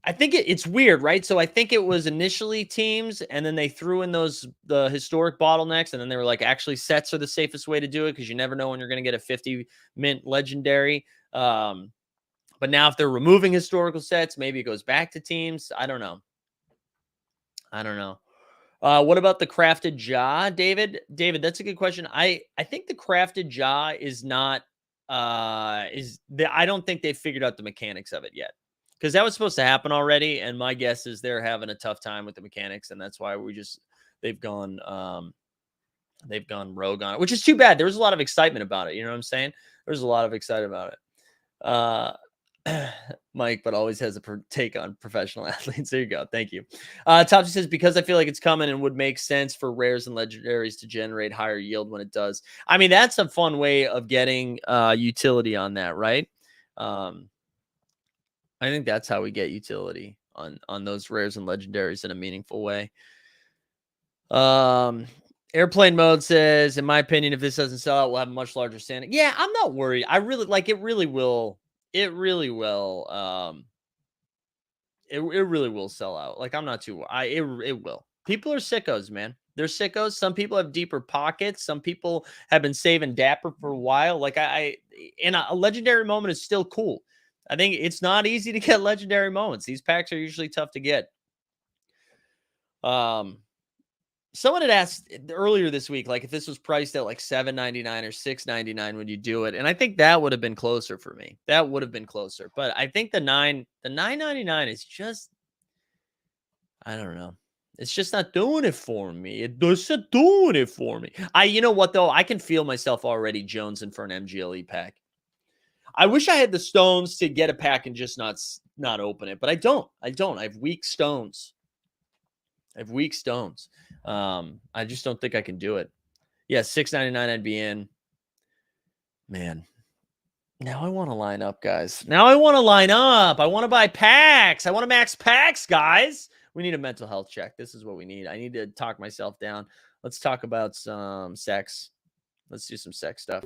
I think it's weird, right? So I think it was initially teams, and then they threw in the historic bottlenecks, and then they were like, actually, sets are the safest way to do it because you never know when you're going to get a 50 mint legendary. But now if they're removing historical sets, maybe it goes back to teams. I don't know. What about the crafted jaw, David? David, that's a good question. I think the crafted jaw is not I don't think they've figured out the mechanics of it yet. Because that was supposed to happen already, and my guess is they're having a tough time with the mechanics, and that's why they've gone rogue on it, which is too bad. There was a lot of excitement about it. You know what I'm saying? There's a lot of excitement about it. Mike, but always has a take on professional athletes. There you go. Thank you. Topsy says, because I feel like it's coming and would make sense for rares and legendaries to generate higher yield when it does. I mean, that's a fun way of getting utility on that, right? I think that's how we get utility on those rares and legendaries in a meaningful way. Airplane mode says, in my opinion, if this doesn't sell out, we'll have a much larger standing. Yeah, I'm not worried. I really like it. Really will. It really will. It really will sell out. Like, I'm not too. It will. People are sickos, man. They're sickos. Some people have deeper pockets. Some people have been saving Dapper for a while. Like and a legendary moment is still cool. I think it's not easy to get legendary moments. These packs are usually tough to get. Someone had asked earlier this week, like if this was priced at like $7.99 or $6.99, would you do it? And I think that would have been closer for me. That would have been closer. But I think the $9.99 is just, I don't know. It's just not doing it for me. It's not doing it for me. You know what though? I can feel myself already jonesing for an MGLE pack. I wish I had the stones to get a pack and just not open it, but I don't. I have weak stones. I just don't think I can do it. Yeah, $6.99 I'd be in. Man, now I want to line up, guys. Now I want to line up. I want to buy packs. I want to max packs, guys. We need a mental health check. This is what we need. I need to talk myself down. Let's talk about some sex. Let's do some sex stuff.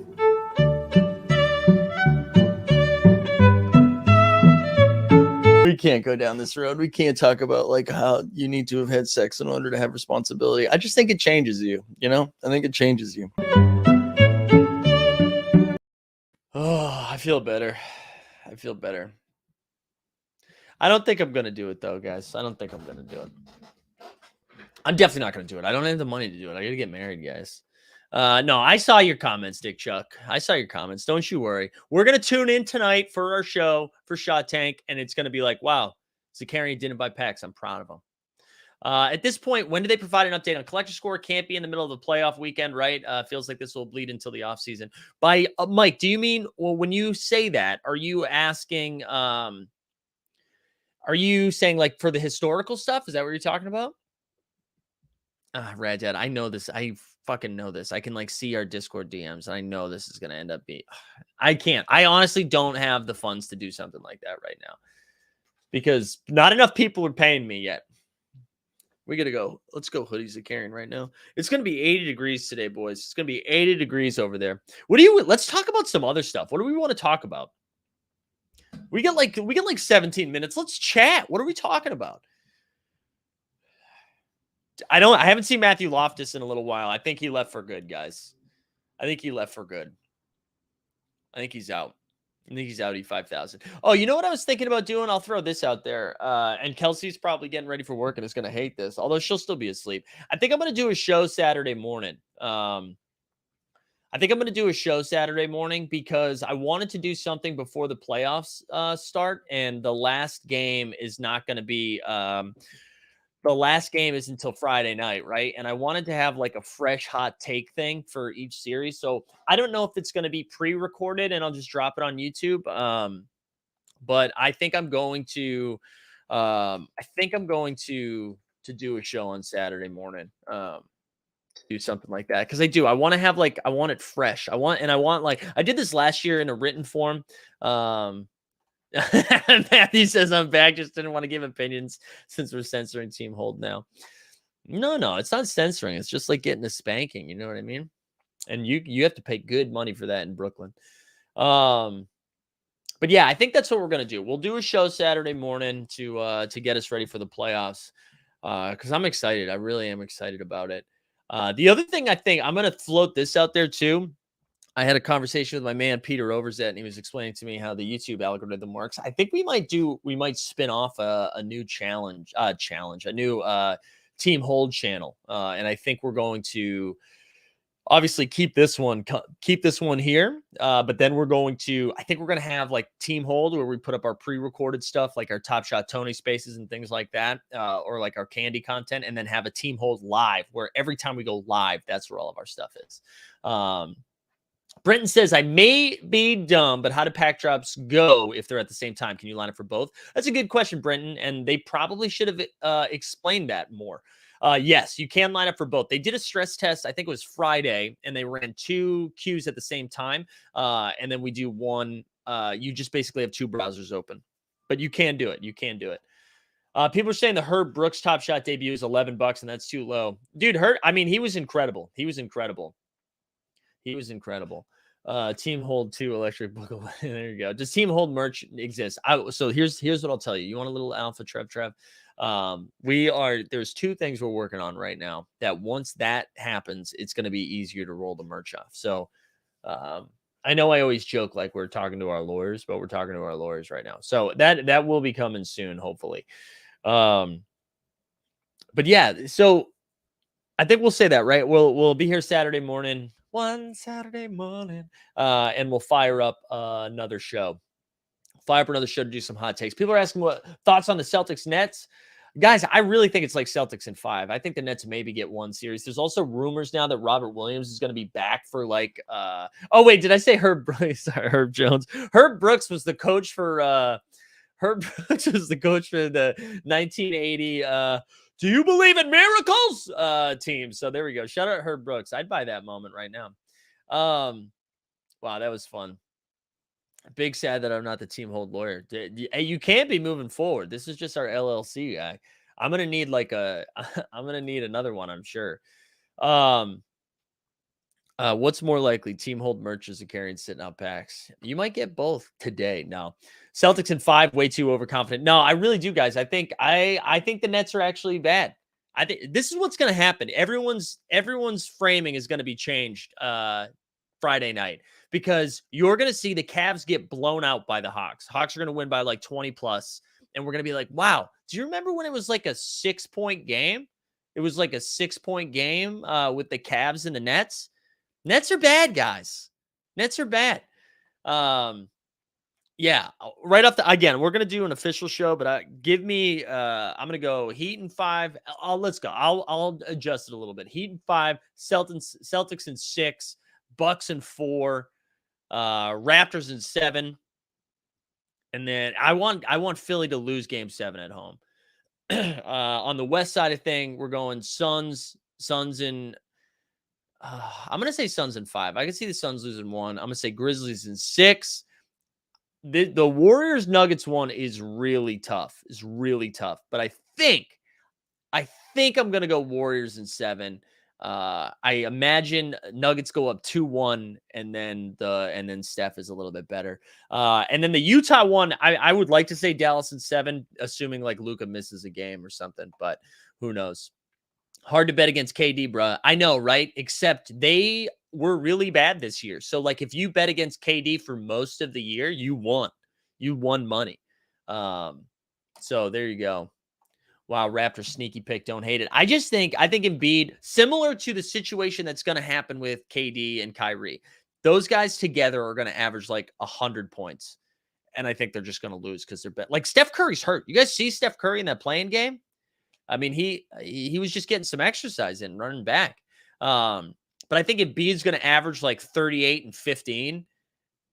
We can't go down this road. We can't talk about like how you need to have had sex in order to have responsibility. I just think it changes you, you know? I think it changes you. Oh, I feel better. I don't think I'm going to do it though, guys. I don't think I'm going to do it. I'm definitely not going to do it. I don't have the money to do it. I got to get married, guys. No, I saw your comments, Dick Chuck. I saw your comments. Don't you worry. We're going to tune in tonight for our show for Shot Tank, and it's going to be like, wow, Zakarian didn't buy packs. I'm proud of him. At this point, when do they provide an update on collector score? Can't be in the middle of the playoff weekend, right? Feels like this will bleed until the offseason. By Mike, do you mean, well, when you say that, are you asking, are you saying like for the historical stuff? Is that what you're talking about? Rad Dad, I know this. I fucking know this. I can like see our Discord DMs, and I know this is going to end up being. I can't. I honestly don't have the funds to do something like that right now because not enough people are paying me yet. We got to go. Let's go hoodies of Karen right now. It's going to be 80 degrees today, boys. It's going to be 80 degrees over there. Let's talk about some other stuff. What do we want to talk about? We get like 17 minutes. Let's chat. What are we talking about? I haven't seen Matthew Loftus in a little while. I think he left for good, guys. I think he's out. I think he's out E5000. Oh, you know what I was thinking about doing? I'll throw this out there. And Kelsey's probably getting ready for work and is going to hate this, although she'll still be asleep. I think I'm going to do a show Saturday morning. Because I wanted to do something before the playoffs start. And the last game is not going to be the last game is until Friday night, right? And I wanted to have like a fresh hot take thing for each series. So I don't know if it's going to be pre-recorded and I'll just drop it on YouTube. But I think I'm going to do a show on Saturday morning. Do something like that. Cause I want it fresh. I did this last year in a written form. Matthew says I'm back. Just didn't want to give opinions since we're censoring Team Hold now. No, it's not censoring. It's just like getting a spanking. You know what I mean? And you have to pay good money for that in Brooklyn. But yeah, I think that's what we're gonna do. We'll do a show Saturday morning to get us ready for the playoffs. Because I'm excited. I really am excited about it. The other thing I think I'm gonna float this out there too. I had a conversation with my man Peter Overzet, and he was explaining to me how the YouTube algorithm works. I think we might spin off a new a new team hold channel, and I think we're going to obviously keep this one here, but then I think we're going to have like team hold where we put up our pre-recorded stuff, like our Top Shot Tony spaces and things like that, or like our candy content, and then have a team hold live where every time we go live, that's where all of our stuff is. Brenton says, I may be dumb, but how do pack drops go if they're at the same time? Can you line up for both? That's a good question, Brenton. And they probably should have explained that more. Yes, you can line up for both. They did a stress test, I think it was Friday, and they ran 2 queues at the same time. And then we do one. You just basically have 2 browsers open. But you can do it. You can do it. People are saying the Herb Brooks Top Shot debut is $11, and that's too low. Dude, he was incredible. He was incredible. Team Hold 2 electric book. There you go. Does Team Hold merch exist? So here's what I'll tell you. You want a little alpha Trev? There's 2 things we're working on right now that once that happens, it's going to be easier to roll the merch off. So I know I always joke like we're talking to our lawyers, but we're talking to our lawyers right now. So that will be coming soon, hopefully. But yeah, so I think we'll say that, right? We'll be here Saturday morning. One Saturday morning, and we'll fire up another show. To do some hot takes. People are asking what thoughts on the Celtics Nets. Guys, I really think it's like Celtics in 5. I think the Nets maybe get 1 series. There's also rumors now that Robert Williams is going to be back for like oh wait, did I say Herb Brooks? Sorry, Herb Jones. Herb Brooks was the coach for Herb Brooks was the coach for the 1980 Do you believe in miracles? Team. So there we go. Shout out Herb Brooks. I'd buy that moment right now. Wow, that was fun. Big sad that I'm not the team hold lawyer. You can't be moving forward. This is just our LLC guy. I'm gonna need I'm gonna need another one, I'm sure. What's more likely, team hold merches or carrying sitting out packs? You might get both today. No, Celtics in 5, way too overconfident. No, I really do, guys. I think the Nets are actually bad. I think this is what's going to happen. Everyone's framing is going to be changed Friday night because you're going to see the Cavs get blown out by the Hawks. Hawks are going to win by like 20 plus, and we're going to be like, wow. Do you remember when it was like a 6-point game? It was like a 6-point game with the Cavs and the Nets. Nets are bad, guys. Nets are bad. Yeah, right off again, we're going to do an official show, but give me, I'm going to go Heat in 5. Let's go. I'll adjust it a little bit. Heat in 5, Celtics in 6, Bucks in 4, Raptors in 7. And then I want Philly to lose game 7 at home. On the west side of thing, we're going Suns in, I'm going to say Suns in 5. I can see the Suns losing 1. I'm going to say Grizzlies in 6. The Warriors Nuggets one is really tough. But I think I'm going to go Warriors in 7. I imagine Nuggets go up 2-1 and then Steph is a little bit better. And then the Utah one, I would like to say Dallas in 7, assuming like Luka misses a game or something, but who knows? Hard to bet against KD, bro. I know, right? Except they were really bad this year. So, like, if you bet against KD for most of the year, you won. You won money. So there you go. Wow, Raptors sneaky pick. Don't hate it. I think Embiid, similar to the situation that's going to happen with KD and Kyrie, those guys together are going to average like 100 points. And I think they're just going to lose because they're like Steph Curry's hurt. You guys see Steph Curry in that playing game? I mean, he was just getting some exercise in, running back. But I think Embiid's going to average like 38 and 15.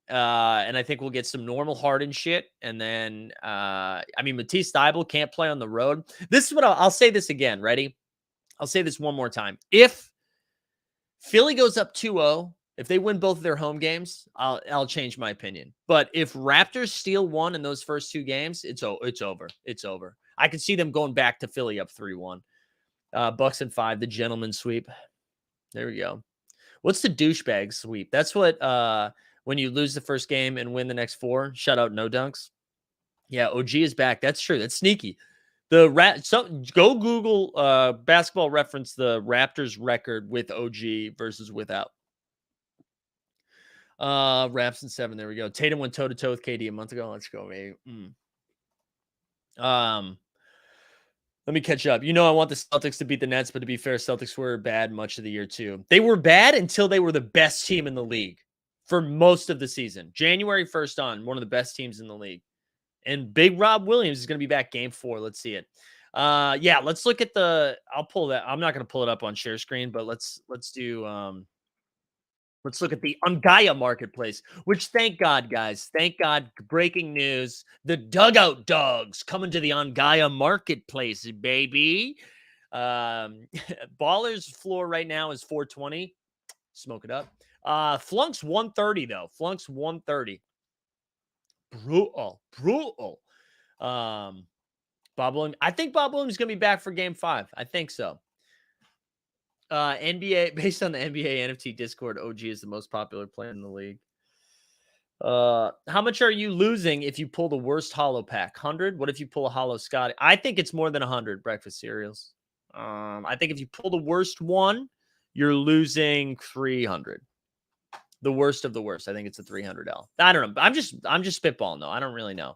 And I think we'll get some normal Harden shit. And then, Matisse Thybulle can't play on the road. This is what I'll say this again. Ready? I'll say this one more time. If Philly goes up 2-0, if they win both of their home games, I'll change my opinion. But if Raptors steal 1 in those first 2 games, it's over. It's over. I can see them going back to Philly up 3-1. Bucks in 5, the gentleman sweep. There we go. What's the douchebag sweep? That's what when you lose the first game and win the next 4. Shout out No Dunks. Yeah, OG is back. That's true. That's sneaky. Go Google Basketball Reference the Raptors record with OG versus without. Raps in 7. There we go. Tatum went toe to toe with KD a month ago. Let's go, baby. Let me catch up. I want the Celtics to beat the Nets, but to be fair, Celtics were bad much of the year too. They were bad until they were the best team in the league for most of the season. January 1st on, one of the best teams in the league. And Big Rob Williams is going to be back game 4. Let's see it. Yeah, let's look at I'll pull that. I'm not going to pull it up on share screen, but let's do let's look at the Ungaya marketplace, which thank God, guys. Thank God. Breaking news. The Dugout Dogs coming to the Ungaya marketplace, baby. Baller's floor right now is 420. Smoke it up. Flunk's 130, though. Flunk's 130. Brutal. Bob Williams. I think Bob Williams is going to be back for game 5. I think so. NBA, based on the NBA NFT Discord, OG is the most popular player in the league. How much are you losing if you pull the worst holo pack? 100? What if you pull a holo Scotty? I think it's more than 100 breakfast cereals. I think if you pull the worst one, you're losing 300. The worst of the worst. I think it's a 300L. I don't know. I'm just spitballing though. I don't really know.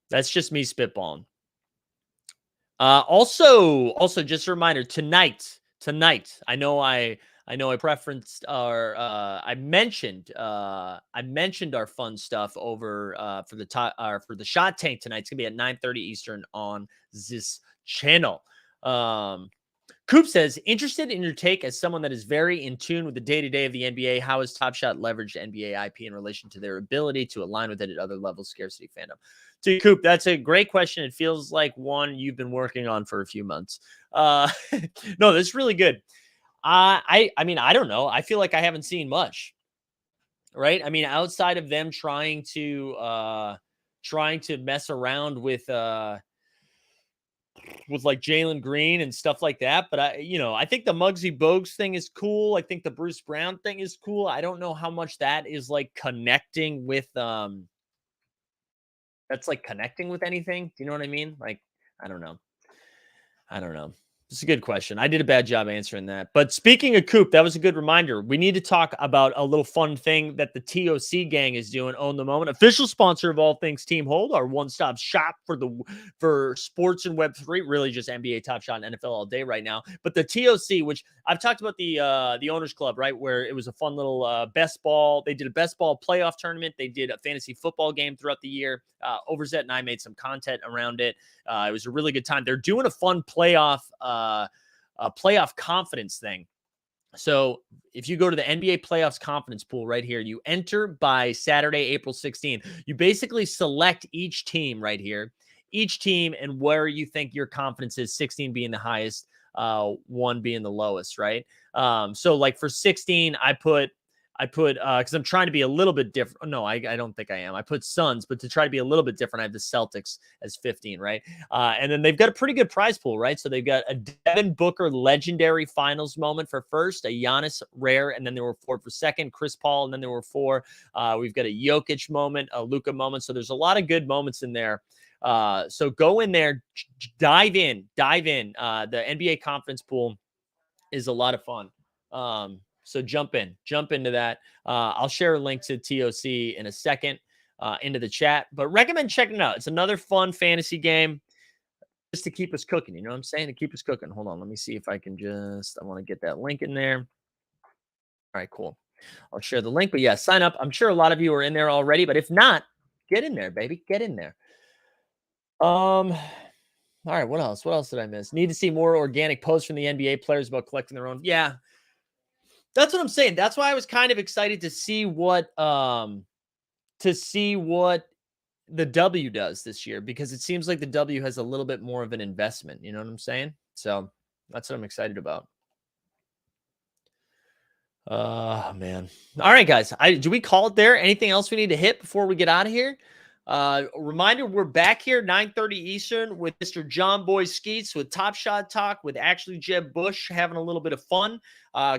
That's just me spitballing. Also just a reminder, tonight, I know I preferenced I mentioned our fun stuff over for the Shot Tank tonight. It's gonna be at 9:30 Eastern on this channel. Coop says, interested in your take as someone that is very in tune with the day-to-day of the NBA. How has Top Shot leveraged NBA IP in relation to their ability to align with it at other levels, scarcity fandom? To Coop, that's a great question. It feels like one you've been working on for a few months. No, that's really good. I mean, I don't know. I feel like I haven't seen much, right? I mean, outside of them trying to mess around with like Jalen Green and stuff like that. But I think the Muggsy Bogues thing is cool. I think the Bruce Brown thing is cool. I don't know how much that is like connecting with that's like connecting with anything. Do you know what I mean? Like, I don't know. It's a good question. I did a bad job answering that. But speaking of Coop, that was a good reminder. We need to talk about a little fun thing that the TOC gang is doing. Own the Moment, official sponsor of all things Team Hold, our one-stop shop for sports and Web3, really just NBA, Top Shot, and NFL all day right now. But the TOC, which I've talked about the Owners Club, right, where it was a fun little best ball. They did a best ball playoff tournament. They did a fantasy football game throughout the year. Overzet and I made some content around it. It was a really good time. They're doing a fun playoff confidence thing. So if you go to the NBA playoffs confidence pool right here, you enter by Saturday, April 16th. You basically select each team right here, and where you think your confidence is, 16 being the highest, 1 being the lowest, right? So like for 16, I put because I'm trying to be a little bit different. No, I don't think I am. I put Suns, but to try to be a little bit different, I have the Celtics as 15, right? And then they've got a pretty good prize pool, right? So they've got a Devin Booker legendary finals moment for first, a Giannis rare, and then there were 4 for second, Chris Paul, and then there were 4. We've got a Jokic moment, a Luka moment. So there's a lot of good moments in there. So go in there, dive in. The NBA conference pool is a lot of fun. So jump into that. I'll share a link to TOC in a second into the chat, but recommend checking it out. It's another fun fantasy game just to keep us cooking. You know what I'm saying? To keep us cooking. Hold on. Let me see if I can I want to get that link in there. All right, cool. I'll share the link, but yeah, sign up. I'm sure a lot of you are in there already, but if not, get in there, baby. Get in there. All right. What else? What else did I miss? Need to see more organic posts from the NBA players about collecting their own. Yeah. That's what I'm saying. That's why I was kind of excited to see what the W does this year, because it seems like the W has a little bit more of an investment. You know what I'm saying? So that's what I'm excited about. Man. All right, guys. Do we call it there? Anything else we need to hit before we get out of here? Reminder, we're back here 9:30 Eastern with Mr. John Boy Skeets with Top Shot Talk with actually Jeb Bush having a little bit of fun.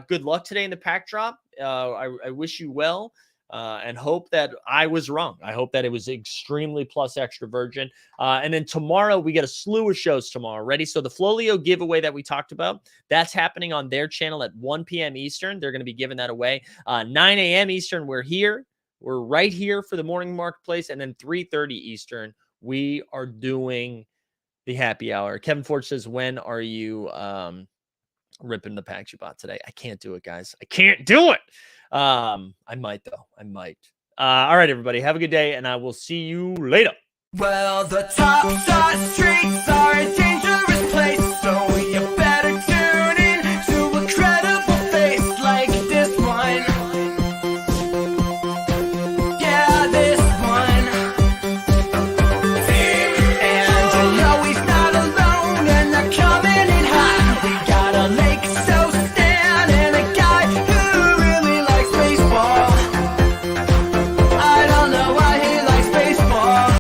Good luck today in the pack drop. I wish you well. And hope that I was wrong. I hope that it was extremely plus extra virgin. And then tomorrow, we get a slew of shows tomorrow. Ready? So the Flolio giveaway that we talked about, that's happening on their channel at 1 p.m. Eastern. They're going to be giving that away. 9 a.m. Eastern, we're here. We're right here for the morning marketplace. And then 3:30 Eastern, we are doing the happy hour. Kevin Ford says, when are you ripping the packs you bought today? I can't do it, guys. I can't do it. I might, though. I might. All right, everybody. Have a good day, and I will see you later. Well, the top's